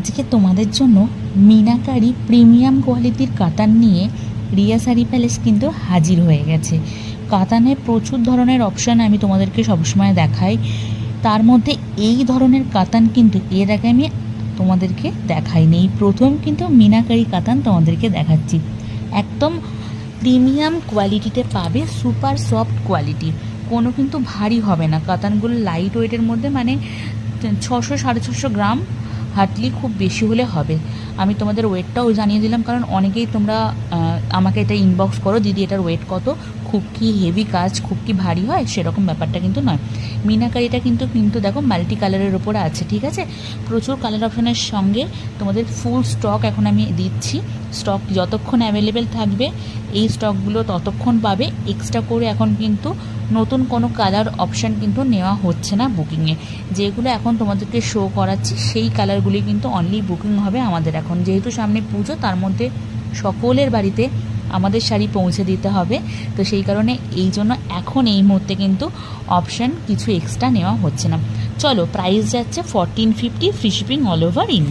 আজকে তোমাদের জন্য মিনাকারি প্রিমিয়াম কোয়ালিটির কাতান নিয়ে রিয়া শাড়ি প্যালেস কিন্তু হাজির হয়ে গেছে। কাতানের প্রচুর ধরনের অপশান আমি তোমাদেরকে সবসময় দেখাই, তার মধ্যে এই ধরনের কাতান কিন্তু এর আগে আমি তোমাদেরকে দেখাইনি। এই প্রথম কিন্তু মিনাকারি কাতান তোমাদেরকে দেখাচ্ছি। একদম প্রিমিয়াম কোয়ালিটিতে পাবে, সুপার সফট কোয়ালিটি, কোনো কিন্তু ভারী হবে না। কাতানগুলো লাইট ওয়েটের মধ্যে, মানে 600-650 গ্রাম হার্ডলি খুব বেশি হলে হবে। আমি তোমাদের ওয়েটটাও জানিয়ে দিলাম, কারণ অনেকেই তোমরা আমাকে এটা ইনবক্স করো, দিদি এটার ওয়েট কত, খুব কি হেভি কাজ, খুব কি ভারী হয়, সেরকম ব্যাপারটা কিন্তু নয়। মিনাকারিটা কিন্তু দেখো মাল্টি কালারের ওপরে আছে, ঠিক আছে। প্রচুর কালার অপশানের সঙ্গে তোমাদের ফুল স্টক এখন আমি দিচ্ছি। স্টক যতক্ষণ অ্যাভেলেবেল থাকবে এই স্টকগুলো ততক্ষণ পাবে। এক্সট্রা করে এখন কিন্তু নতুন কোনো কালার অপশান কিন্তু নেওয়া হচ্ছে না বুকিংয়ে। যেগুলো এখন তোমাদেরকে শো করাচ্ছি সেই কালারগুলি কিন্তু অনলি বুকিং হবে আমাদের এখন, যেহেতু সামনে পুজো, তার মধ্যে সকলের বাড়িতে আমাদের শাড়ি পৌঁছে দিতে হবে। তো সেই কারণে এই জন্য এখন এই মুহূর্তে কিন্তু অপশান কিছু এক্সট্রা নেওয়া হচ্ছে না। চলো, প্রাইস যাচ্ছে 1450, free shipping all over India.